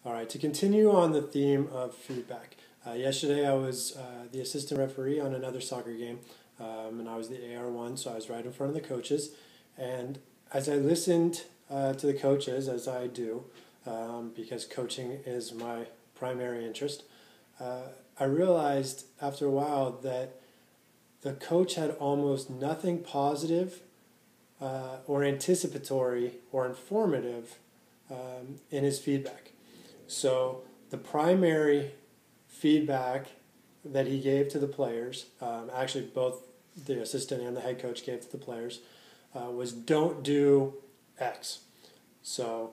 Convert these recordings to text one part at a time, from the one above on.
All right, to continue on the theme of feedback. Yesterday I was the assistant referee on another soccer game, and I was the AR1, so I was right in front of the coaches. And as I listened to the coaches, as I do, because coaching is my primary interest, I realized after a while that the coach had almost nothing positive or anticipatory or informative in his feedback. So the primary feedback that he gave to the players, actually both the assistant and the head coach gave to the players, was don't do X. So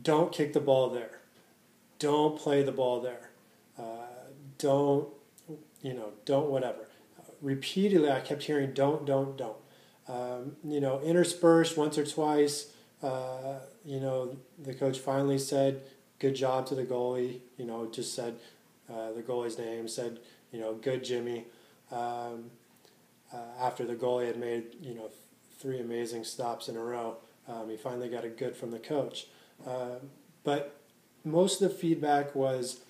don't kick the ball there. Don't play the ball there. Don't whatever. Repeatedly, I kept hearing don't. Interspersed once or twice, the coach finally said, good job to the goalie, just said the goalie's name, said, good Jimmy, after the goalie had made, 3 amazing stops in a row. He finally got a good from the coach. But most of the feedback was,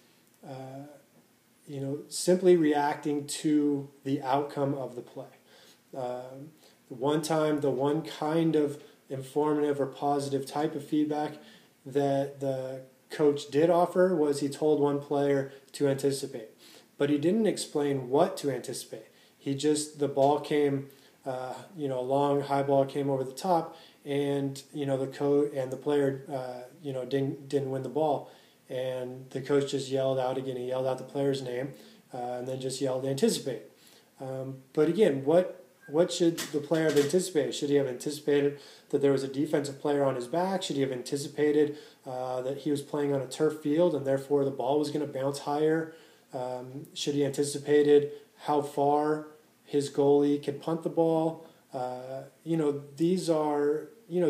simply reacting to the outcome of the play. One time, the one kind of informative or positive type of feedback that the coach did offer was he told one player to anticipate, but he didn't explain what to anticipate. The ball came, a long high ball came over the top, and the coach and the player, didn't win the ball, and the coach just yelled out again. He yelled out the player's name, and then just yelled anticipate. But again, what should the player have anticipated? Should he have anticipated that there was a defensive player on his back? Should he have anticipated that he was playing on a turf field and therefore the ball was going to bounce higher? Should he anticipated how far his goalie could punt the ball? These are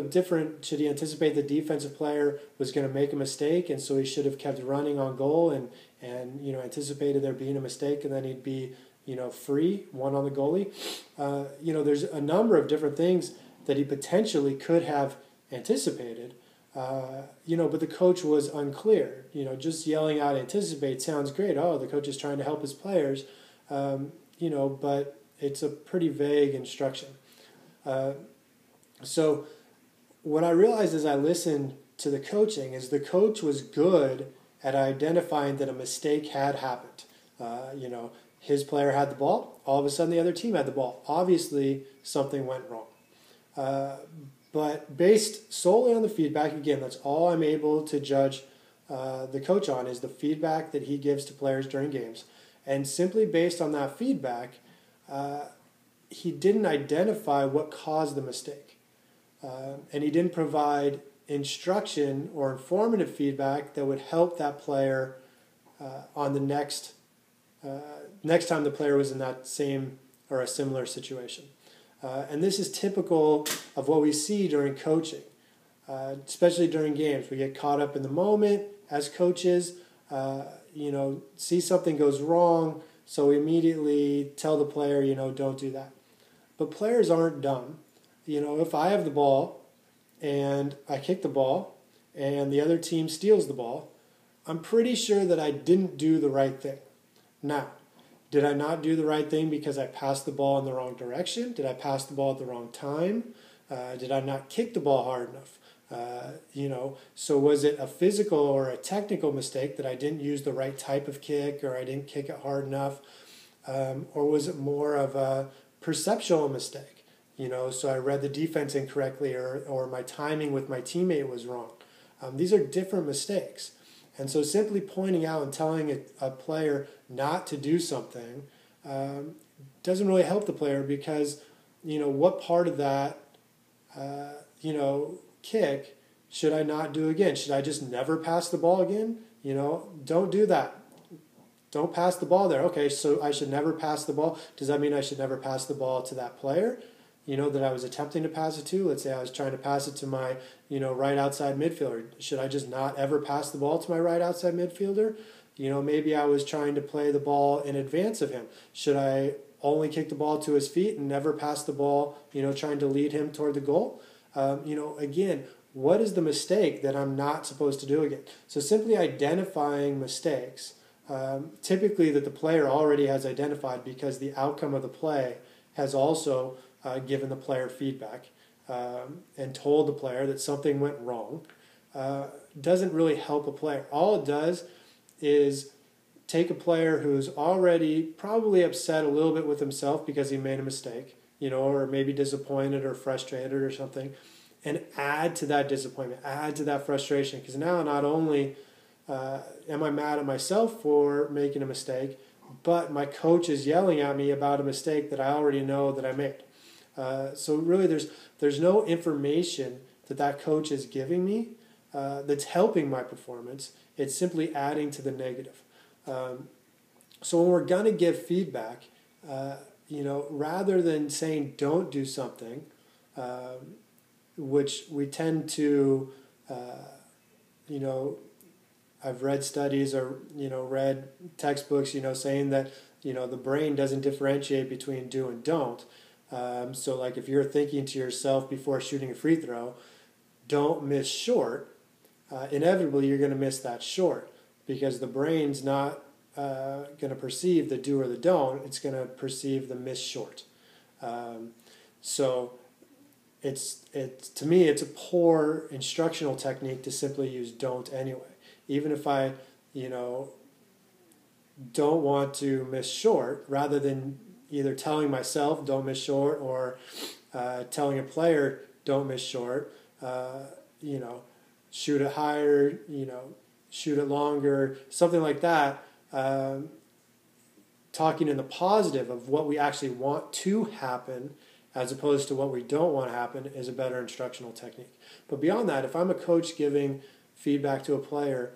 different. Should he anticipate the defensive player was going to make a mistake and so he should have kept running on goal and anticipated there being a mistake and then he'd be free, one on the goalie. There's a number of different things that he potentially could have anticipated, but the coach was unclear. Just yelling out anticipate sounds great. Oh, the coach is trying to help his players, but it's a pretty vague instruction. So what I realized as I listened to the coaching is the coach was good at identifying that a mistake had happened. His player had the ball. All of a sudden, the other team had the ball. Obviously, something went wrong. But based solely on the feedback, again, that's all I'm able to judge the coach on is the feedback that he gives to players during games. And simply based on that feedback, he didn't identify what caused the mistake. And he didn't provide instruction or informative feedback that would help that player on the next time the player was in that same or a similar situation. And this is typical of what we see during coaching, especially during games. We get caught up in the moment as coaches, see something goes wrong, so we immediately tell the player, don't do that. But players aren't dumb. If I have the ball and I kick the ball and the other team steals the ball, I'm pretty sure that I didn't do the right thing. Now, did I not do the right thing because I passed the ball in the wrong direction? Did I pass the ball at the wrong time? Did I not kick the ball hard enough? So was it a physical or a technical mistake that I didn't use the right type of kick or I didn't kick it hard enough? Or was it more of a perceptual mistake? So I read the defense incorrectly or my timing with my teammate was wrong. These are different mistakes. And so simply pointing out and telling a player not to do something doesn't really help the player because, what part of that, kick should I not do again? Should I just never pass the ball again? Don't do that. Don't pass the ball there. Okay, so I should never pass the ball. Does that mean I should never pass the ball to that player? That I was attempting to pass it to. Let's say I was trying to pass it to my, right outside midfielder. Should I just not ever pass the ball to my right outside midfielder? Maybe I was trying to play the ball in advance of him. Should I only kick the ball to his feet and never pass the ball, trying to lead him toward the goal? Again, what is the mistake that I'm not supposed to do again? So simply identifying mistakes, typically that the player already has identified because the outcome of the play has also given the player feedback and told the player that something went wrong, doesn't really help a player. All it does is take a player who's already probably upset a little bit with himself because he made a mistake, or maybe disappointed or frustrated or something, and add to that disappointment, add to that frustration. Because now not only am I mad at myself for making a mistake, but my coach is yelling at me about a mistake that I already know that I made. So really there's no information that coach is giving me that's helping my performance. It's simply adding to the negative. So when we're going to give feedback, rather than saying don't do something, which we tend to, I've read studies or, read textbooks, saying that, the brain doesn't differentiate between do and don't. So like if you're thinking to yourself before shooting a free throw, don't miss short, inevitably you're going to miss that short because the brain's not going to perceive the do or the don't, it's going to perceive the miss short. So it's to me, it's a poor instructional technique to simply use don't anyway. Even if I, don't want to miss short, rather than either telling myself don't miss short or telling a player don't miss short, shoot it higher, shoot it longer, something like that. Talking in the positive of what we actually want to happen as opposed to what we don't want to happen is a better instructional technique. But beyond that, if I'm a coach giving feedback to a player,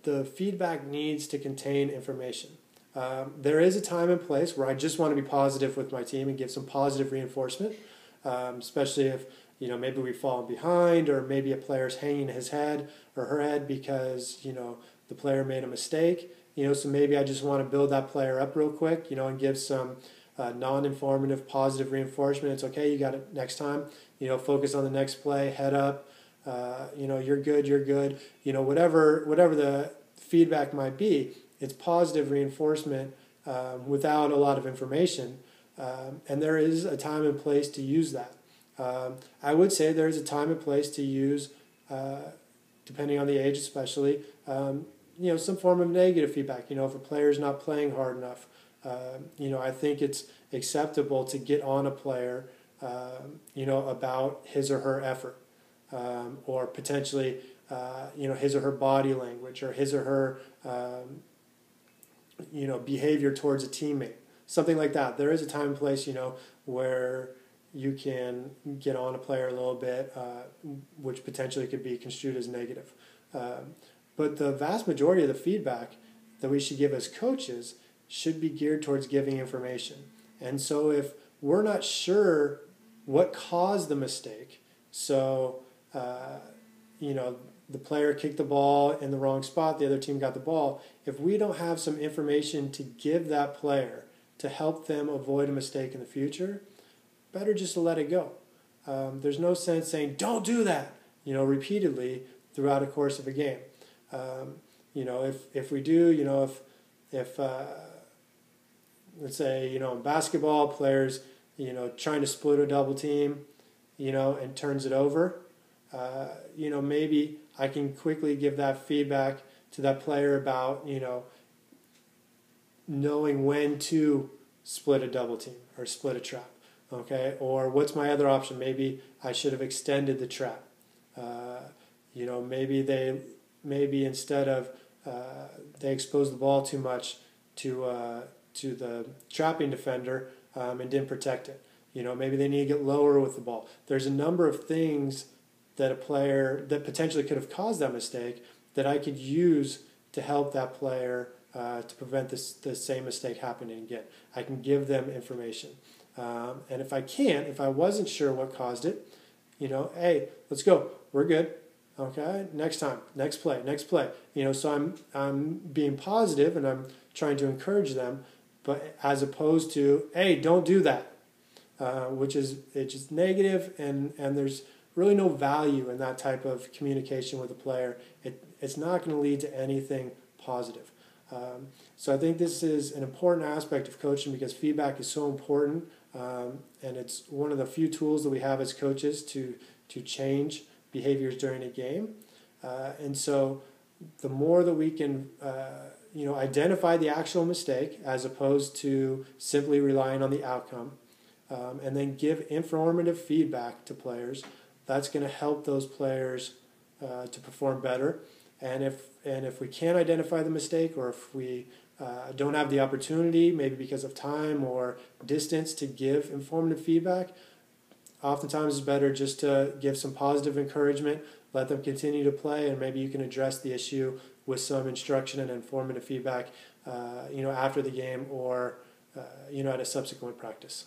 the feedback needs to contain information. There is a time and place where I just want to be positive with my team and give some positive reinforcement, especially if maybe we fall behind or maybe a player's hanging his head or her head because the player made a mistake. So maybe I just want to build that player up real quick, and give some non-informative positive reinforcement. It's okay, you got it next time. Focus on the next play, head up. You're good. Whatever the feedback might be, it's positive reinforcement without a lot of information. And there is a time and place to use that. I would say there is a time and place to use, depending on the age especially, some form of negative feedback. If a player is not playing hard enough, I think it's acceptable to get on a player, about his or her effort, or potentially, his or her body language or his or her, behavior towards a teammate, something like that. There is a time and place, where you can get on a player a little bit, which potentially could be construed as negative. But the vast majority of the feedback that we should give as coaches should be geared towards giving information. And so if we're not sure what caused the mistake, so, the player kicked the ball in the wrong spot, the other team got the ball, if we don't have some information to give that player to help them avoid a mistake in the future, better just to let it go. There's no sense saying, don't do that, repeatedly throughout a course of a game. If we do, if let's say, in basketball, players, trying to split a double team, and turns it over, maybe I can quickly give that feedback to that player about, knowing when to split a double team or split a trap, okay? Or what's my other option? Maybe I should have extended the trap. Maybe instead of they exposed the ball too much to the trapping defender and didn't protect it. Maybe they need to get lower with the ball. There's a number of things that a player that potentially could have caused that mistake that I could use to help that player to prevent the same mistake happening again. I can give them information. And if I wasn't sure what caused it, hey, let's go. We're good. Okay, next time, next play. So I'm being positive and I'm trying to encourage them, but as opposed to, hey, don't do that, which is it's just negative, and there's really no value in that type of communication with a player, it's not going to lead to anything positive. So I think this is an important aspect of coaching because feedback is so important, and it's one of the few tools that we have as coaches to change behaviors during a game. And so the more that we can identify the actual mistake as opposed to simply relying on the outcome, and then give informative feedback to players, that's going to help those players to perform better. And if we can't identify the mistake, or if we don't have the opportunity, maybe because of time or distance, to give informative feedback, oftentimes it's better just to give some positive encouragement, let them continue to play, and maybe you can address the issue with some instruction and informative feedback, after the game or, at a subsequent practice.